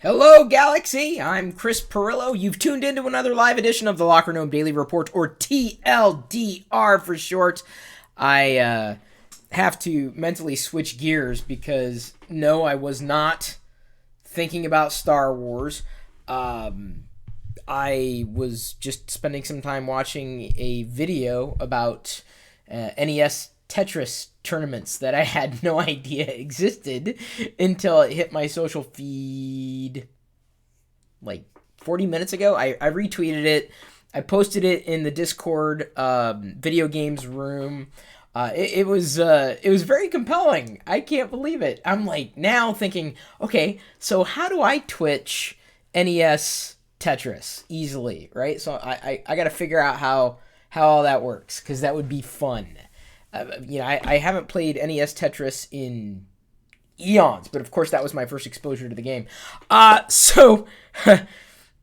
Hello, Galaxy! I'm Chris Pirillo. You've tuned into another live edition of the Locker Room Daily Report, or TLDR for short. I have to mentally switch gears because, no, I was not thinking about Star Wars. I was just spending some time watching a video about NES Tetris tournaments that I had no idea existed until it hit my social feed like 40 minutes ago. I retweeted it. I posted it in the Discord video games room. It was very compelling. I can't believe it. I'm like now thinking, okay, so how do I Twitch NES Tetris easily, right? So I got to figure out how all that works, because that would be fun. I haven't played NES Tetris in eons, but of course that was my first exposure to the game. So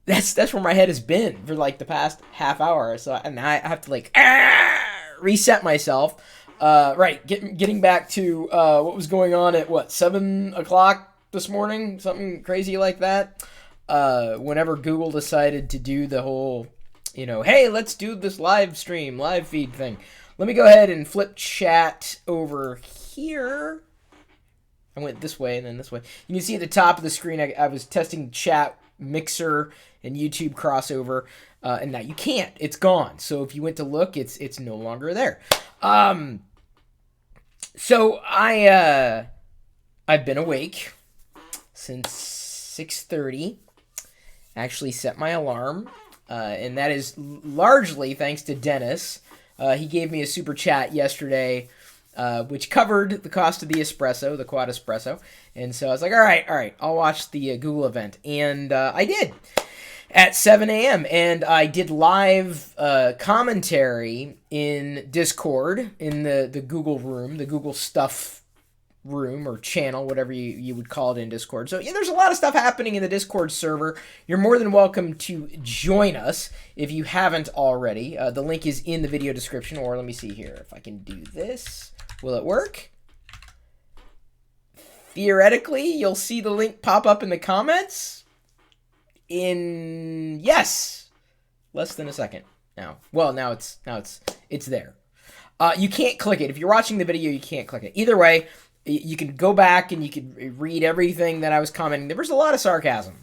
that's where my head has been for like the past half hour. So and I have to reset myself. Getting back to what was going on at 7 o'clock this morning, something crazy like that. Whenever Google decided to do the whole, hey, let's do this live feed thing. Let me go ahead and flip chat over here. I went this way and then this way. You can see at the top of the screen, I was testing chat, Mixer, and YouTube crossover, and now you can't. It's gone. So if you went to look, it's no longer there. So I've been awake since 6:30. Actually set my alarm, and that is largely thanks to Dennis. He gave me a super chat yesterday, which covered the cost of the espresso, the quad espresso. And so I was like, all right, I'll watch the Google event. And I did at 7 a.m. And I did live commentary in Discord, in the Google room, the Google stuff room or channel, whatever you would call it in Discord. So yeah, there's a lot of stuff happening in the Discord server. You're more than welcome to join us if you haven't already. The link is in the video description, or let me see here if I can do this. Will it work? Theoretically, you'll see the link pop up in the comments in less than a second now. Well, now it's there. You can't click it. If you're watching the video, you can't click it. Either way, you can go back and you can read everything that I was commenting. There was a lot of sarcasm.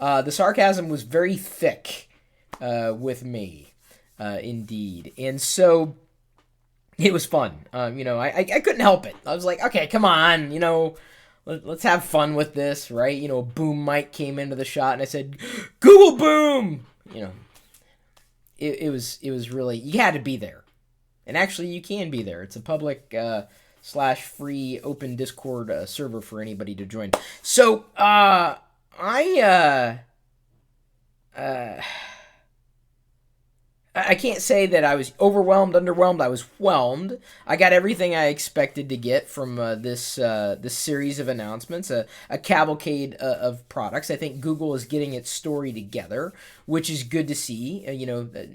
The sarcasm was very thick with me, indeed. And so it was fun. I couldn't help it. I was like, okay, come on, let's have fun with this, right? A boom mic came into the shot and I said, Google boom! It was really, you had to be there. And actually, you can be there. It's a public /free open Discord server for anybody to join. So I can't say that I was overwhelmed, underwhelmed. I was whelmed. I got everything I expected to get from this series of announcements, a cavalcade of products. I think Google is getting its story together, which is good to see.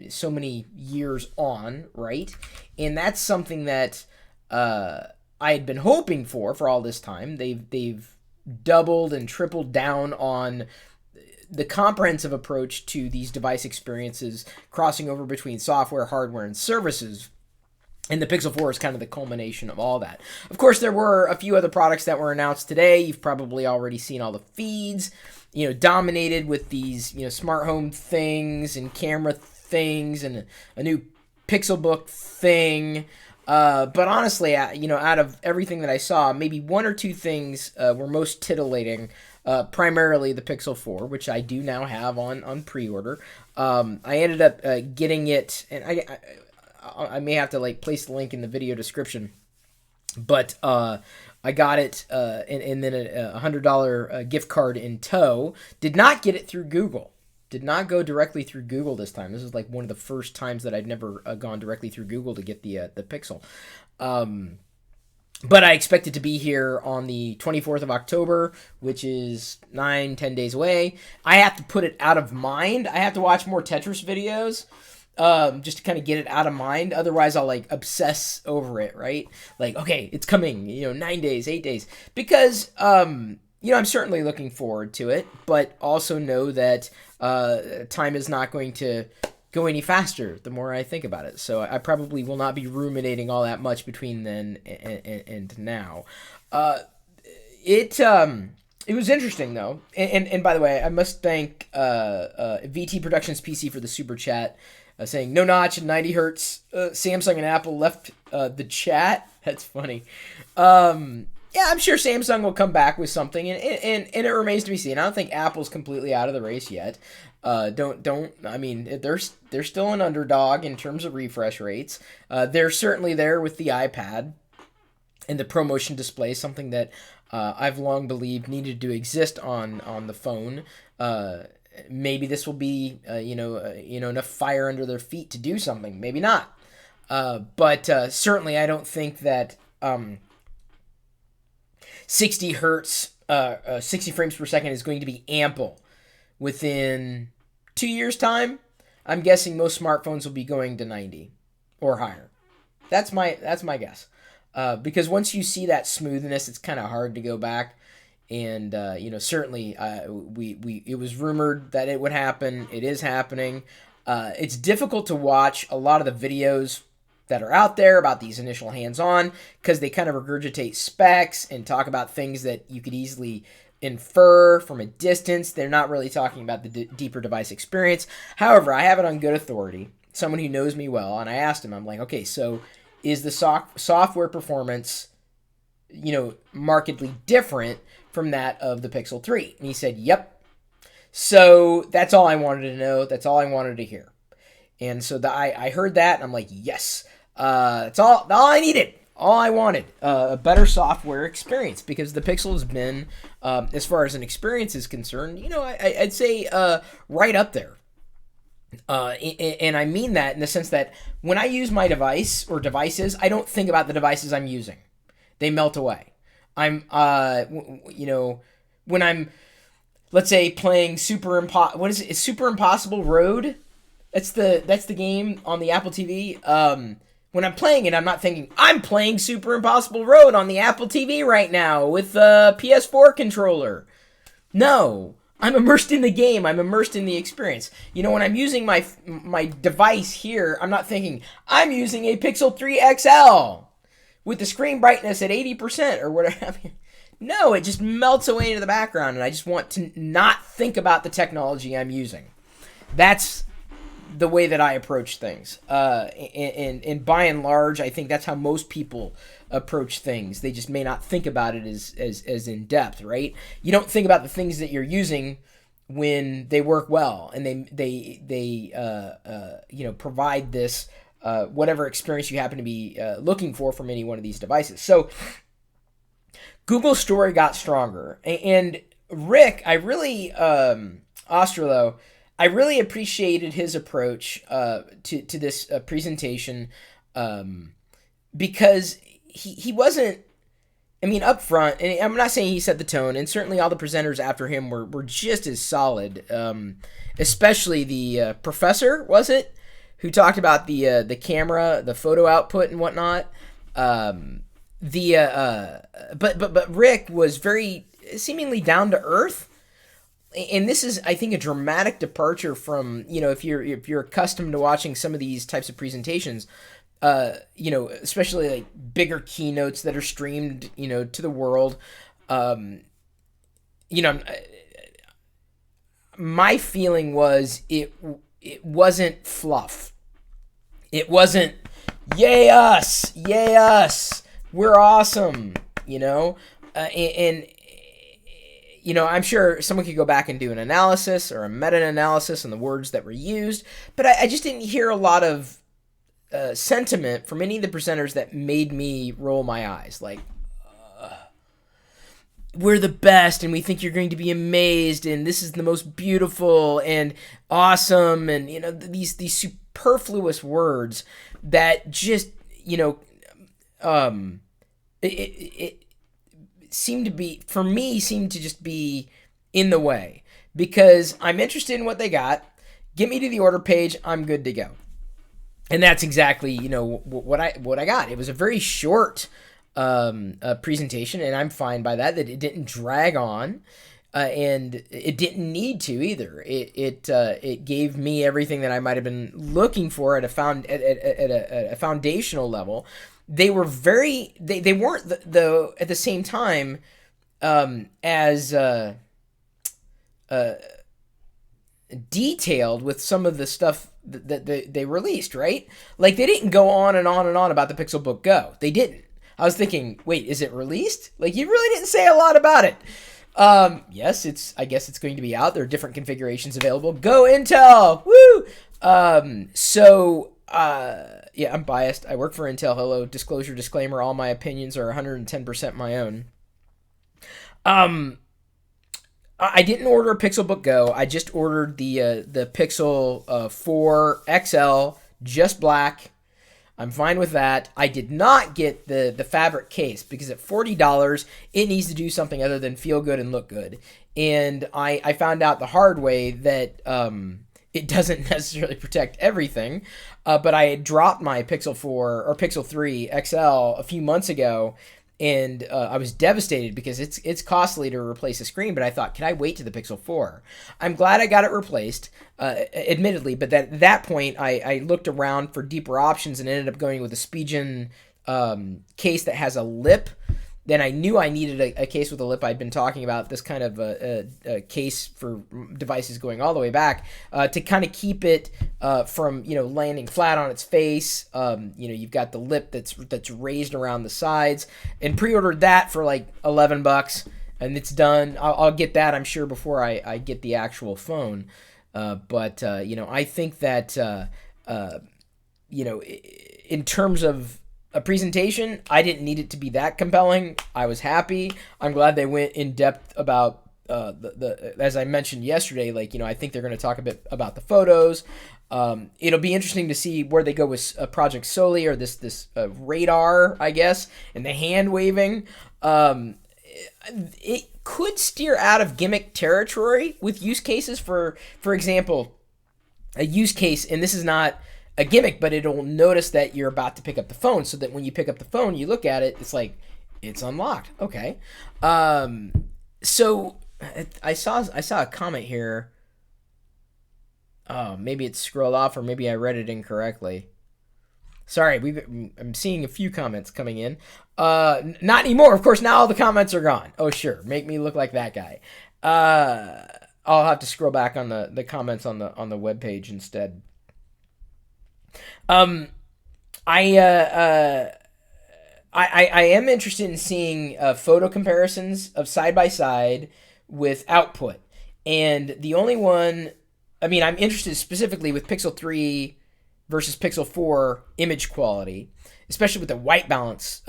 So many years on, right? And that's something that I had been hoping for all this time. They've doubled and tripled down on the comprehensive approach to these device experiences, crossing over between software, hardware, and services. And the Pixel 4 is kind of the culmination of all that. Of course, there were a few other products that were announced today. You've probably already seen all the feeds, dominated with these, smart home things and camera things and a new Pixel Book thing. But honestly, out of everything that I saw, maybe one or two things were most titillating. Primarily the Pixel 4, which I do now have on pre-order. I ended up getting it, and I may have to place the link in the video description. But I got it, and then a $100 gift card in tow. Did not get it through Google. Did not go directly through Google this time. This is like one of the first times that I'd never gone directly through Google to get the Pixel. But I expect it to be here on the 24th of October, which is 9-10 days away. I have to put it out of mind. I have to watch more Tetris videos just to kind of get it out of mind. Otherwise, I'll obsess over it, right? Okay, it's coming, 9 days, 8 days. Because I'm certainly looking forward to it, but also know that time is not going to go any faster the more I think about it. So I probably will not be ruminating all that much between then and now. It was interesting though, and by the way, I must thank VT Productions PC for the super chat, saying no notch and 90 hertz. Samsung and Apple left the chat. That's funny. Yeah, I'm sure Samsung will come back with something, and it remains to be seen. I don't think Apple's completely out of the race yet. I mean, they're still an underdog in terms of refresh rates. They're certainly there with the iPad and the ProMotion display, something that I've long believed needed to exist on the phone. Maybe this will be enough fire under their feet to do something. Maybe not. But certainly I don't think that 60 hertz, 60 frames per second is going to be ample within 2 years' time. I'm guessing most smartphones will be going to 90 or higher. That's my guess. Because once you see that smoothness, it's kind of hard to go back. And certainly, it was rumored that it would happen. It is happening. It's difficult to watch a lot of the videos that are out there about these initial hands-on because they kind of regurgitate specs and talk about things that you could easily infer from a distance. They're not really talking about the deeper device experience. However, I have it on good authority, someone who knows me well, and I asked him, I'm like, okay, so is the software performance, markedly different from that of the Pixel 3? And he said, yep. So that's all I wanted to know. That's all I wanted to hear. And so I heard that, and I'm like, yes. That's all I needed. All I wanted. A better software experience, because the Pixel has been, as far as an experience is concerned, I'd say right up there. And I mean that in the sense that when I use my device or devices, I don't think about the devices I'm using. They melt away. When I'm, let's say, playing Super Impossible Road? That's the game on the Apple TV. When I'm playing it, I'm not thinking, I'm playing Super Impossible Road on the Apple TV right now with a PS4 controller. No. I'm immersed in the game. I'm immersed in the experience. When I'm using my device here, I'm not thinking, I'm using a Pixel 3 XL with the screen brightness at 80% or whatever. No, it just melts away into the background, and I just want to not think about the technology I'm using. That's the way that I approach things. And by and large, I think that's how most people approach things. They just may not think about it as in depth, right? You don't think about the things that you're using when they work well, and they provide this whatever experience you happen to be looking for from any one of these devices. So Google's story got stronger, and Rick, I really Ostrolo, I really appreciated his approach to this presentation because he wasn't, up front, and I'm not saying he set the tone, and certainly all the presenters after him were just as solid, especially the professor, was it, who talked about the camera, the photo output and whatnot. But Rick was very seemingly down to earth. And this is, I think, a dramatic departure from, if you're accustomed to watching some of these types of presentations, especially like bigger keynotes that are streamed, to the world. My feeling was it wasn't fluff. It wasn't, yay us, we're awesome, I'm sure someone could go back and do an analysis or a meta-analysis on the words that were used, but I just didn't hear a lot of sentiment from any of the presenters that made me roll my eyes. Like, we're the best, and we think you're going to be amazed, and this is the most beautiful and awesome, and these superfluous words that just it seemed to just be in the way, because I'm interested in what they got. Get me to the order page, I'm good to go. And that's exactly what I got. It was a very short presentation, and I'm fine by that. That it didn't drag on, and it didn't need to either. It gave me everything that I might have been looking for at a foundational level. They were they weren't the at the same time as detailed with some of the stuff that they released, right? Like, they didn't go on and on and on about the Pixelbook Go. They didn't. I was thinking, wait, is it released? Like, you really didn't say a lot about it. Yes, I guess it's going to be out. There are different configurations available. Go Intel! Woo! Yeah, I'm biased. I work for Intel. Hello, disclosure, disclaimer. All my opinions are 110% my own. I didn't order a Pixelbook Go. I just ordered the Pixel 4 XL, just black. I'm fine with that. I did not get the fabric case because at $40, it needs to do something other than feel good and look good. And I found out the hard way that it doesn't necessarily protect everything. But I had dropped my Pixel 4 or Pixel 3 XL a few months ago, and I was devastated because it's costly to replace a screen. But I thought, can I wait to the Pixel 4? I'm glad I got it replaced, admittedly. But at that point, I looked around for deeper options and ended up going with a Spigen case that has a lip. Then I knew I needed a case with a lip. I'd been talking about this kind of a case for devices going all the way back to kind of keep it from landing flat on its face. You've got the lip that's raised around the sides, and pre-ordered that for like $11, and it's done. I'll get that, I'm sure, before I get the actual phone. But I think that in terms of a presentation, I didn't need it to be that compelling. I was happy. I'm glad they went in depth about the as I mentioned yesterday. I think they're going to talk a bit about the photos. It'll be interesting to see where they go with Project Soli, or this radar, I guess, and the hand waving. It could steer out of gimmick territory with use cases. For example, a use case, and this is not a gimmick, but it'll notice that you're about to pick up the phone, so that when you pick up the phone, you look at it, it's like, it's unlocked. Okay. So I saw a comment here. Oh, maybe it's scrolled off, or maybe I read it incorrectly. Sorry, I'm seeing a few comments coming in. Not anymore. Of course, now all the comments are gone. Oh, sure. Make me look like that guy. I'll have to scroll back on the comments on the webpage instead. I am interested in seeing photo comparisons of side by side with output, and the only one, I'm interested specifically with Pixel 3 versus Pixel 4 image quality, especially with the white balance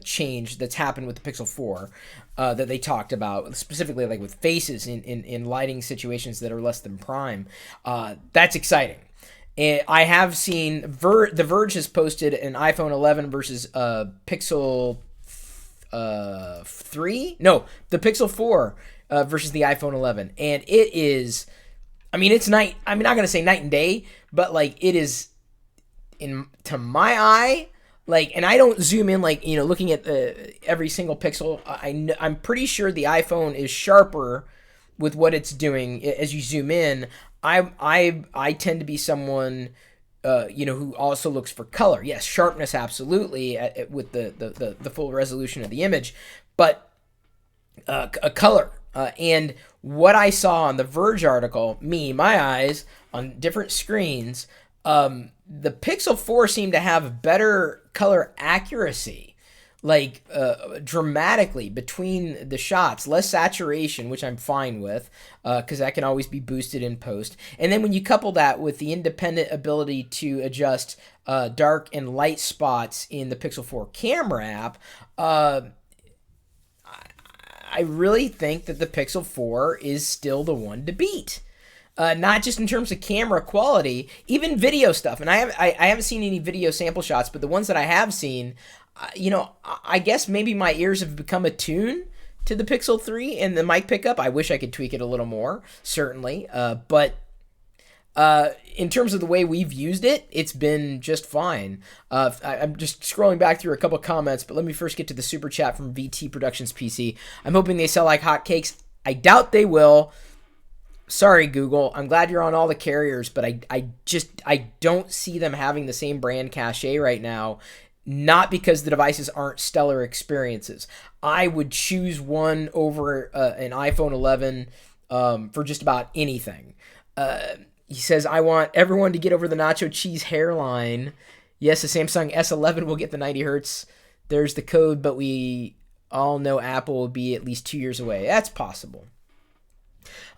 change that's happened with the Pixel 4 that they talked about, specifically like with faces in lighting situations that are less than prime. That's exciting. And I have seen The Verge has posted an iPhone 11 versus Pixel 3. No, the Pixel 4 versus the iPhone 11, and it is. It's night. I'm not gonna say night and day, but it is to my eye. And I don't zoom in looking at every single pixel. I'm pretty sure the iPhone is sharper with what it's doing as you zoom in. I tend to be someone who also looks for color. Yes, sharpness, absolutely, with the full resolution of the image, but a color. And what I saw on the Verge article, my eyes on different screens, the Pixel 4 seemed to have better color accuracy. Dramatically between the shots, less saturation, which I'm fine with, because that can always be boosted in post. And then when you couple that with the independent ability to adjust dark and light spots in the Pixel 4 camera app, I really think that the Pixel 4 is still the one to beat. Not just in terms of camera quality, even video stuff. And I haven't seen any video sample shots, but the ones that I have seen, I guess maybe my ears have become attuned to the Pixel 3 and the mic pickup. I wish I could tweak it a little more, certainly. But In terms of the way we've used it, it's been just fine. I'm just scrolling back through a couple comments, but let me first get to the super chat from VT Productions PC. I'm hoping they sell like hotcakes. I doubt they will. Sorry, Google. I'm glad you're on all the carriers, but I don't see them having the same brand cachet right now. Not because the devices aren't stellar experiences. I would choose one over an iPhone 11 for just about anything. He says, I want everyone to get over the nacho cheese hairline. Yes, the Samsung S11 will get the 90 hertz. There's the code, but we all know Apple will be at least 2 years away. That's possible.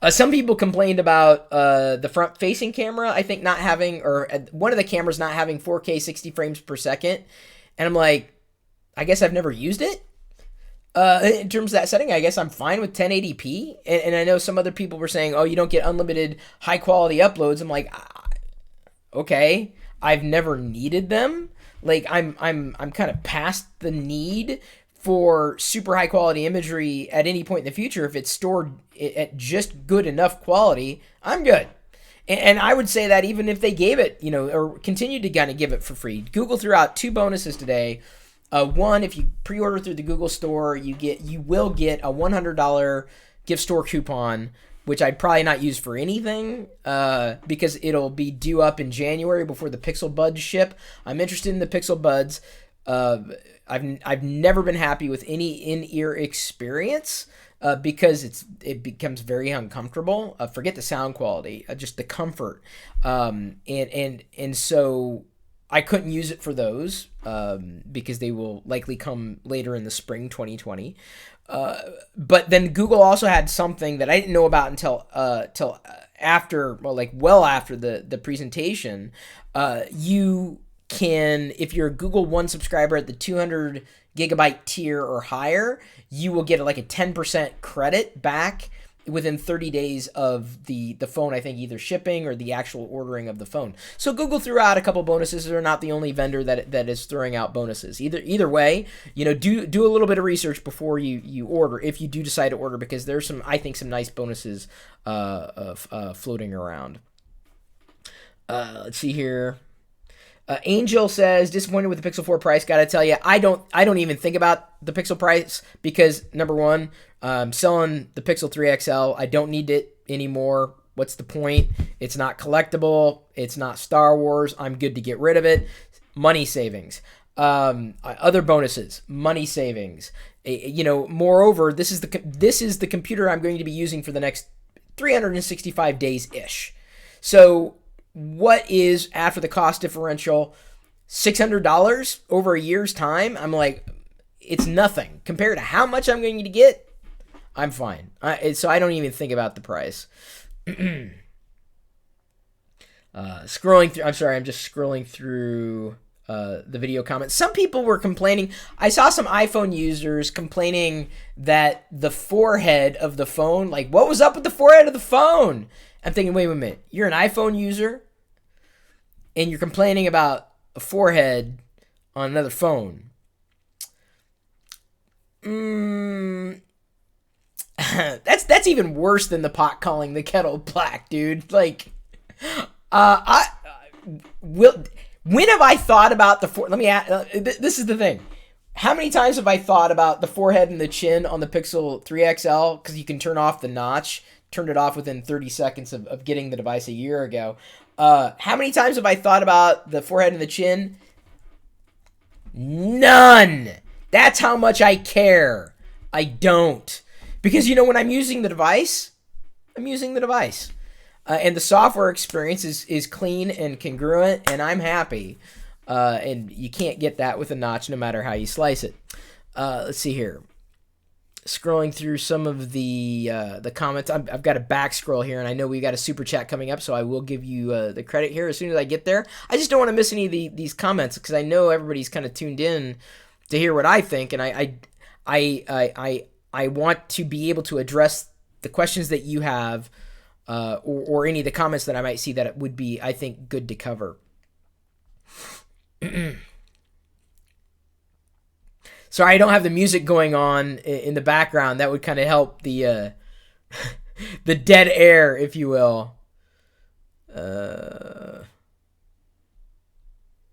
Some people complained about the front-facing camera, I think not having, or one of the cameras not having 4K 60 frames per second. And I'm like, I guess I've never used it. In terms of that setting, I guess I'm fine with 1080p. And I know some other people were saying, oh, you don't get unlimited high-quality uploads. I'm like, okay, I've never needed them. Like, I'm kind of past the need for super high quality imagery at any point in the future. If it's stored at just good enough quality, I'm good. And I would say that even if they gave it, or continued to kind of give it for free. Google threw out 2 bonuses today. One, if you pre-order through the Google Store, you will get a $100 gift store coupon, which I'd probably not use for anything because it'll be due up in January before the Pixel Buds ship. I'm interested in the Pixel Buds. I've never been happy with any in-ear experience because it becomes very uncomfortable. Forget the sound quality, just the comfort, and so I couldn't use it for those because they will likely come later in the spring 2020. But then Google also had something that I didn't know about until after, well after the presentation. You can, if you're a Google One subscriber at the 200 gigabyte tier or higher, you will get like a 10% credit back within 30 days of the phone, I think either shipping or the actual ordering of the phone. So Google threw out a couple bonuses. They're not the only vendor that is throwing out bonuses. Either way, do a little bit of research before you order, if you do decide to order, because there's some nice bonuses floating around. Let's see here. Angel says, disappointed with the Pixel 4 price. Gotta tell you, I don't even think about the Pixel price because, number one, I'm selling the Pixel 3 XL. I don't need it anymore. What's the point? It's not collectible. It's not Star Wars. I'm good to get rid of it. Money savings. Other bonuses. Money savings. Moreover, this is the computer I'm going to be using for the next 365 days-ish. So what is, after the cost differential, $600 over a year's time? I'm like, it's nothing compared to how much I'm going to get. I'm fine. So I don't even think about the price. Scrolling through. I'm sorry. I'm just scrolling through the video comments. Some people were complaining. I saw some iPhone users complaining that the forehead of the phone, like, what was up with the forehead of the phone? I'm thinking, wait a minute. You're an iPhone user, and you're complaining about a forehead on another phone. That's even worse than the pot calling the kettle black, dude. Like, when have I thought about the let me ask, this is the thing. How many times have I thought about the forehead and the chin on the Pixel 3 XL? Because you can turn off the notch. Turned it off within 30 seconds of getting the device a year ago. How many times have I thought about the forehead and the chin? None. That's how much I care. I don't. Because, when I'm using the device, I'm using the device. And the software experience is clean and congruent, and I'm happy. And you can't get that with a notch no matter how you slice it. Let's see here. Scrolling through some of the comments. I've got a back scroll here, and I know we got a super chat coming up, so I will give you the credit here as soon as I get there. I just don't want to miss any of these comments because I know everybody's kind of tuned in to hear what I think, and I want to be able to address the questions that you have or any of the comments that I might see that it would be, I think, good to cover. Sorry, I don't have the music going on in the background. That would kind of help the the dead air, if you will. Uh,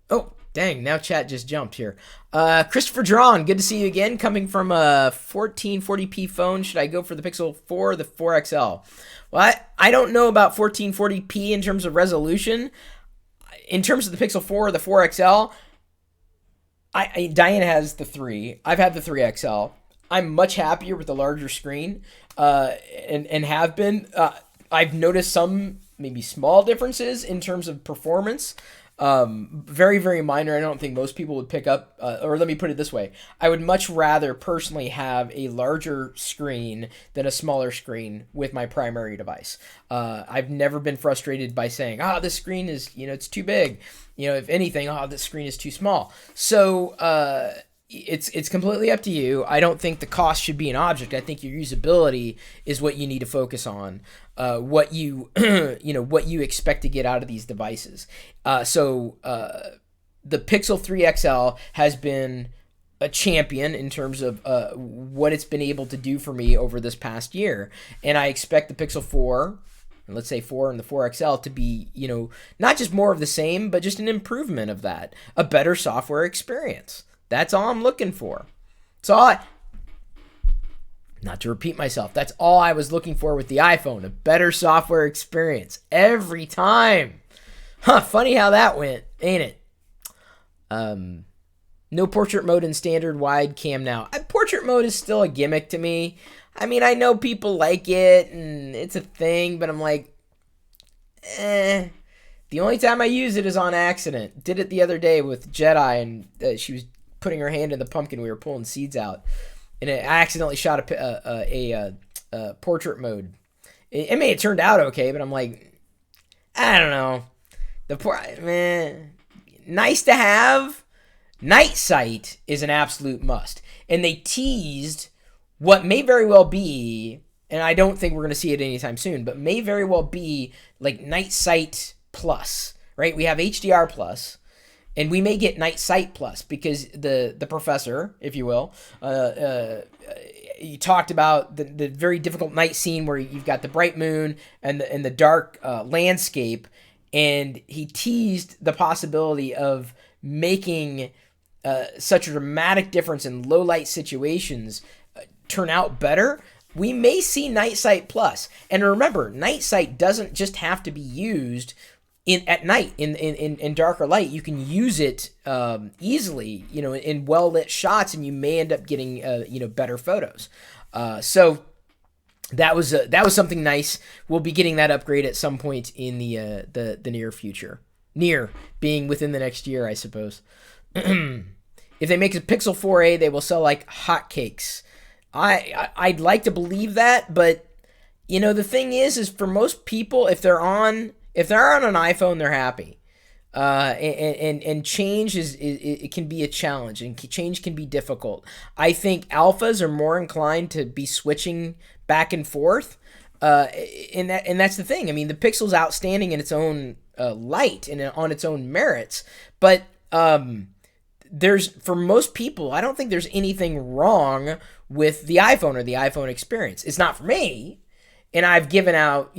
oh, dang, now chat just jumped here. Christopher Drawn, good to see you again. Coming from a 1440p phone, should I go for the Pixel 4 or the 4XL? Well, I don't know about 1440p in terms of resolution. In terms of the Pixel 4 or the 4XL, Diane has the 3. I've had the 3XL. I'm much happier with the larger screen, and have been. I've noticed some maybe small differences in terms of performance. Very, very minor. I don't think most people would pick up, or let me put it this way. I would much rather personally have a larger screen than a smaller screen with my primary device. I've never been frustrated by saying, this screen is, it's too big. If anything, this screen is too small. So, it's completely up to you. I don't think the cost should be an object. I think your usability is what you need to focus on. What you what you expect to get out of these devices. So the Pixel 3 XL has been a champion in terms of what it's been able to do for me over this past year, and I expect the Pixel 4. Let's say 4 and the 4XL to be, not just more of the same, but just an improvement of that, a better software experience. That's all I'm looking for. Not to repeat myself, that's all I was looking for with the iPhone, a better software experience every time. Funny how that went, ain't it? No portrait mode in standard wide cam now. Portrait mode is still a gimmick to me. I mean, I know people like it and it's a thing, but I'm like, The only time I use it is on accident. Did it the other day with Jedi, and she was putting her hand in the pumpkin. We were pulling seeds out, and I accidentally shot a portrait mode. It turned out okay, but I'm like, I don't know. Nice to have. Night sight is an absolute must, and they teased what may very well be, and I don't think we're going to see it anytime soon, but may very well be like Night Sight Plus, right? We have HDR Plus, and we may get Night Sight Plus because the professor, if you will, you talked about the very difficult night scene where you've got the bright moon and the dark landscape, and he teased the possibility of making such a dramatic difference in low light situations turn out better. We may see Night Sight Plus. And remember, Night Sight doesn't just have to be used at night in darker light. You can use it easily, in well lit shots, and you may end up getting better photos. So that was something nice. We'll be getting that upgrade at some point in the near future. Near being within the next year, I suppose. If they make a Pixel 4a, they will sell like hotcakes. I'd like to believe that, but the thing is for most people, if they're on an iPhone, they're happy. And change it can be a challenge, and change can be difficult. I think alphas are more inclined to be switching back and forth. And that's the thing. I mean, the Pixel's outstanding in its own light and on its own merits, but for most people, I don't think there's anything wrong with the iPhone or the iPhone experience. It's not for me, and I've given out,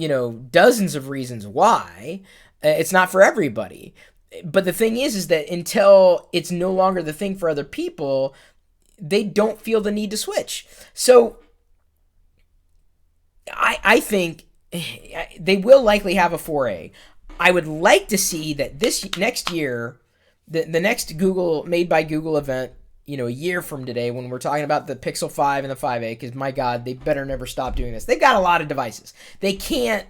dozens of reasons why. It's not for everybody. But the thing is that until it's no longer the thing for other people, they don't feel the need to switch. So I think they will likely have a 4A. I would like to see that this next year, the next Google Made by Google event, a year from today, when we're talking about the Pixel 5 and the 5A, because my God, they better never stop doing this. They've got a lot of devices. They can't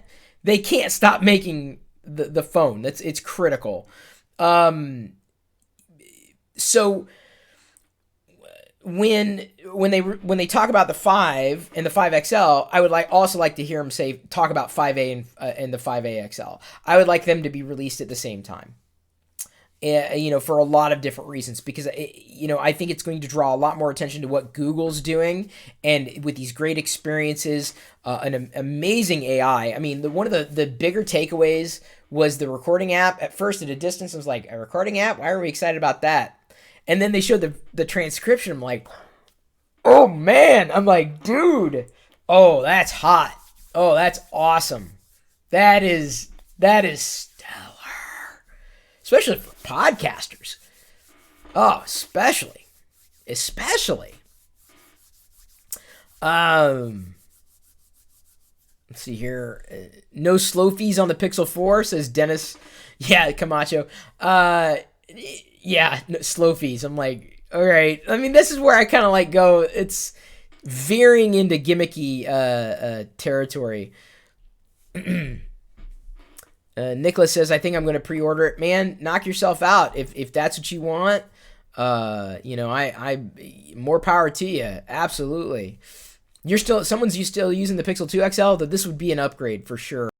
stop making the phone. It's critical. So when they talk about the 5 and the 5XL, I would also like to hear them talk about 5A and the 5A XL. I would like them to be released at the same time. For a lot of different reasons, because I think it's going to draw a lot more attention to what Google's doing, and with these great experiences, an amazing AI. I mean, one of the bigger takeaways was the recording app. At first, at a distance, I was like, a recording app? Why are we excited about that? And then they showed the transcription. I'm like, oh man! I'm like, dude, oh, that's hot. Oh, that's awesome. That is That is stellar. Especially for podcasters. Oh, especially. Especially. Let's see here. No slow fees on the Pixel 4, says Dennis. Yeah, Camacho. Yeah, no, slow fees. I'm like, all right. I mean, this is where I kind of like go. It's veering into gimmicky territory. Nicholas says, I think I'm going to pre-order it. Man, knock yourself out if that's what you want. I more power to you. Absolutely. Someone's still using the Pixel 2 XL, that this would be an upgrade for sure.